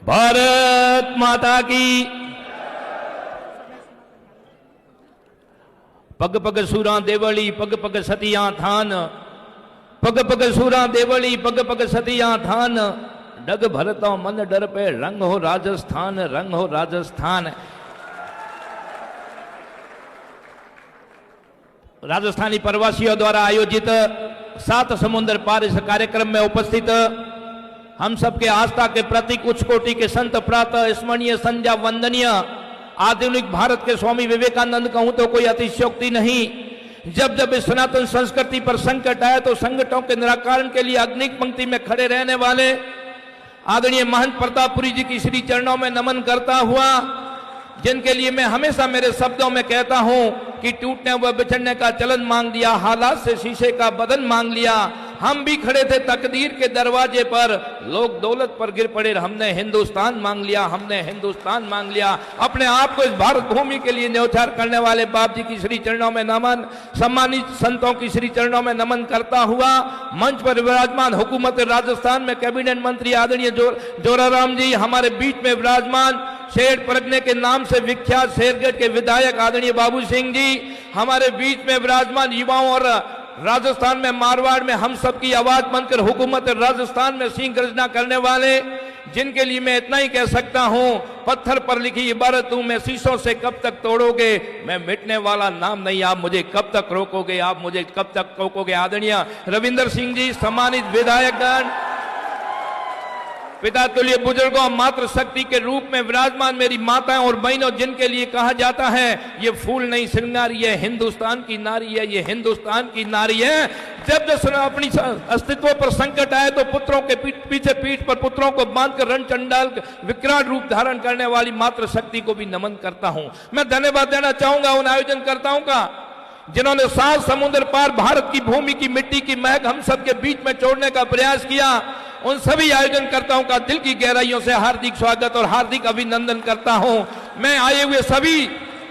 भारत माता की। पग पग सूरा देवली पग पग सतिया थान, पग पग सूरा देवली पग पग सतिया थान, डग भरता मन डर पे रंग हो राजस्थान, रंग हो राजस्थान। राजस्थानी प्रवासियों द्वारा आयोजित 7 समुद्र पार इस कार्यक्रम में उपस्थित हम सबके आस्था के प्रतीक उच्च कोटि के संत प्रातः स्मरणीय संध्या वंदनीय आधुनिक भारत के स्वामी विवेकानंद कहूं तो कोई अतिशयोक्ति नहीं। जब जब इस सनातन संस्कृति पर संकट आया तो संकटों के निराकरण के लिए अग्नि पंक्ति में खड़े रहने वाले आदरणीय महंत प्रतापपुरी जी की श्री चरणों में नमन करता हुआ, जिनके लिए मैं हमेशा मेरे शब्दों में कहता हूं कि टूटने व बिछड़ने का चलन मांग दिया, हालात से शीशे का बदन मांग लिया। हम भी खड़े थे तकदीर के दरवाजे पर, लोग दौलत पर गिर पड़े, हमने हिंदुस्तान मांग लिया, हमने हिंदुस्तान मांग लिया। अपने आप को इस भारत भूमि के लिए न्यौछावर करने वाले बाप जी की श्री चरणों में नमन, सम्मानित संतों की श्री चरणों में नमन करता हुआ मंच पर विराजमान हुकूमत राजस्थान में कैबिनेट मंत्री आदरणीय जोराराम जी हमारे बीच में विराजमान, शेर परगने के नाम से विख्यात शेरगढ़ के विधायक आदरणीय बाबू सिंह जी हमारे बीच में विराजमान, युवाओं और राजस्थान में मारवाड़ में हम सबकी आवाज बनकर हुकूमत राजस्थान में सिंह गर्जना करने वाले, जिनके लिए मैं इतना ही कह सकता हूं, पत्थर पर लिखी इबारत हूं मैं, शीशों से कब तक तोड़ोगे, मैं मिटने वाला नाम नहीं, आप मुझे कब तक रोकोगे, आप मुझे कब तक रोकोगे। आदरणीय रविंदर सिंह जी सम्मानित विधायकगण, पिता तुल्य बुजुर्गों, मातृ शक्ति के रूप में विराजमान मेरी माताएं और बहनों, जिनके लिए कहा जाता है ये फूल नहीं श्रृंगारी है, हिंदुस्तान की नारी है, ये हिंदुस्तान की नारी है। जब जब अपनी अस्तित्व पर संकट आए तो पुत्रों के पीछे पीठ पर पुत्रों को बांधकर रणचंडाल विकराल रूप धारण करने वाली मातृ शक्ति को भी नमन करता हूं। मैं धन्यवाद देना चाहूंगा उन आयोजनकर्ताओं का जिन्होंने 7 समुद्र पार भारत की भूमि की मिट्टी की महक हम सबके बीच में छोड़ने का प्रयास किया। उन सभी आयोजनकर्ताओं का दिल की गहराइयों से हार्दिक स्वागत और हार्दिक अभिनंदन करता हूं। मैं आए हुए सभी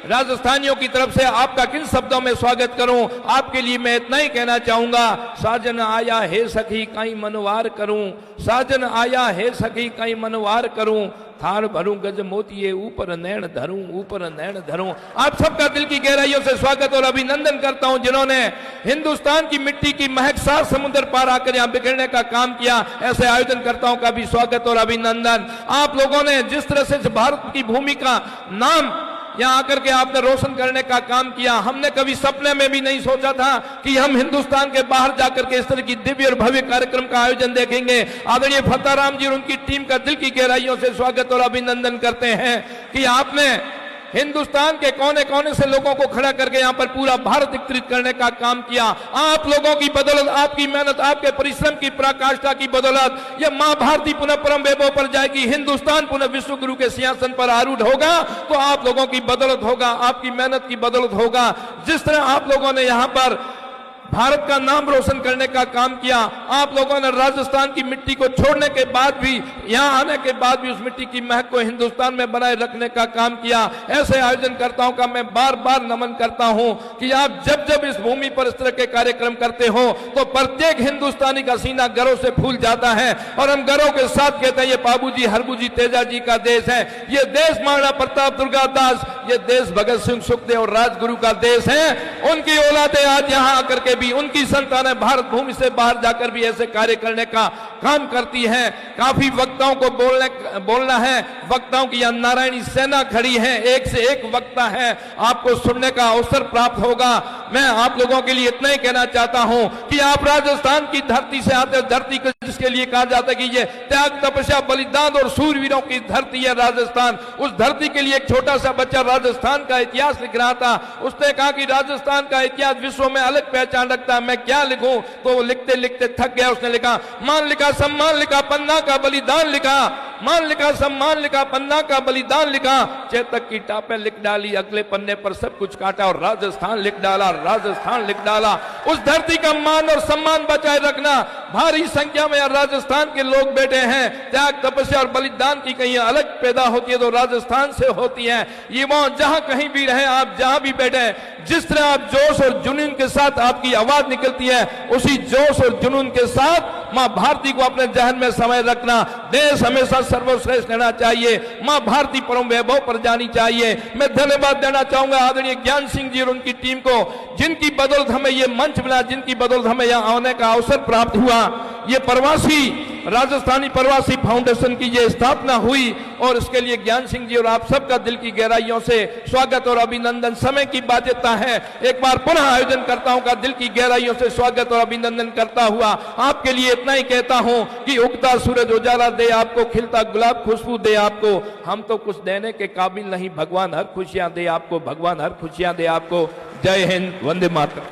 राजस्थानियों की तरफ से आपका किन शब्दों में स्वागत करूं, आपके लिए मैं इतना ही कहना चाहूंगा, साजन आया है सखी कहीं मनवार करूं, साजन आया है सखी कहीं मनवार करूं, थार भरूं गज मोतिये ऊपर नैन धरूं, ऊपर नैन धरूं। आप सबका दिल की गहराइयों से स्वागत और अभिनंदन करता हूं, जिन्होंने हिंदुस्तान की मिट्टी की महक 7 समुद्र पार आकर यहां बिखेरने का काम किया। ऐसे आयोजनकर्ताओं का भी स्वागत और अभिनंदन। आप लोगों ने जिस तरह से भारत की भूमि का नाम यहां आकर के आपने रोशन करने का काम किया, हमने कभी सपने में भी नहीं सोचा था कि हम हिंदुस्तान के बाहर जाकर के इस तरह की दिव्य और भव्य कार्यक्रम का आयोजन देखेंगे। आदरणीय फताराम जी और उनकी टीम का दिल की गहराइयों से स्वागत और अभिनंदन करते हैं कि आपने हिंदुस्तान के कोने कोने से लोगों को खड़ा करके यहां पर पूरा भारत एकत्रित करने का काम किया। आप लोगों की बदौलत, आपकी मेहनत, आपके परिश्रम की पराकाष्ठा की बदौलत यह मां भारती पुनः परम वैभव पर जाएगी, हिंदुस्तान पुनः विश्व गुरु के सिंहासन पर आरूढ़ होगा तो आप लोगों की बदौलत होगा, आपकी मेहनत की बदौलत होगा। जिस तरह आप लोगों ने यहां पर भारत का नाम रोशन करने का काम किया, आप लोगों ने राजस्थान की मिट्टी को छोड़ने के बाद भी, यहां आने के बाद भी उस मिट्टी की महक को हिंदुस्तान में बनाए रखने का काम किया। ऐसे आयोजनकर्ताओं का मैं बार बार नमन करता हूं कि आप जब जब इस भूमि पर इस तरह के कार्यक्रम करते हो तो प्रत्येक हिंदुस्तानी का सीना गर्व से फूल जाता है और हम गर्व के साथ कहते हैं ये बाबूजी हरबूजी तेजा जी का देश है, ये देश महाराणा प्रताप दुर्गादास, ये देश भगत सिंह सुखदेव और राजगुरु का देश है। उनकी औलादे आज यहां आकर के भी, उनकी संतानें भारत भूमि से बाहर जाकर भी ऐसे कार्य करने का काम करती हैं। काफी वक्ताओं को बोलना है, वक्ताओं की यहां नारायणी सेना खड़ी है, एक से एक वक्ता है, आपको सुनने का अवसर प्राप्त होगा। मैं आप लोगों के लिए इतना ही कहना चाहता हूं कि आप राजस्थान की धरती से आते, धरती को जिसके लिए कहा जाता है कि ये त्याग तपस्या बलिदान और सूरवीरों की धरती है राजस्थान, उस धरती के लिए एक छोटा सा बच्चा राजस्थान का इतिहास लिख रहा था। उसने कहा कि राजस्थान का इतिहास विश्व में अलग पहचान रखता है, मैं क्या लिखूं, तो लिखते लिखते थक गया। उसने लिखा, मान लिखा, सम्मान लिखा, पन्ना का बलिदान लिखा, मान लिखा, सम्मान लिखा, पन्ना का बलिदान लिखा, चेतक की टापें लिख डाली, अगले पन्ने पर सब कुछ काटा और राजस्थान लिख डाला, राजस्थान लिख डाला। उस धरती का मान और सम्मान बचाए रखना, भारी संख्या में राजस्थान के लोग बैठे हैं। त्याग तपस्या और बलिदान की कहीं अलग पैदा होती है तो राजस्थान से होती है। युवाओं जहां कहीं भी रहे, आप जहां भी बैठे, जिस तरह आप जोश और जुनून के साथ आपकी आवाज निकलती है, उसी जोश और जुनून के साथ मां भारती को अपने जहन में समय रखना। देश हमेशा सर्वश्रेष्ठ रहना चाहिए, मां भारती परम वैभव पर जानी चाहिए। मैं धन्यवाद देना चाहूंगा आदरणीय ज्ञान सिंह जी और उनकी टीम को, जिनकी बदौलत हमें ये मंच मिला, जिनकी बदौलत हमें यहां आने का अवसर प्राप्त हुआ। ये राजस्थानी प्रवासी फाउंडेशन की ये स्थापना हुई और इसके लिए ज्ञान सिंह जी और आप सबका दिल की गहराइयों से स्वागत और अभिनंदन। समय की बाध्यता है, एक बार पुनः आयोजनकर्ताओं का दिल की गहराइयों से स्वागत और अभिनंदन करता हुआ आपके लिए इतना ही कहता हूं कि उगता सूरज उजाला दे आपको, खिलता गुलाब खुशबू दे आपको। हम तो कुछ देने के काबिल नहीं, भगवान हर खुशियां दे आपको, भगवान हर खुशियां दे आपको। जय हिंद, वंदे मातरम।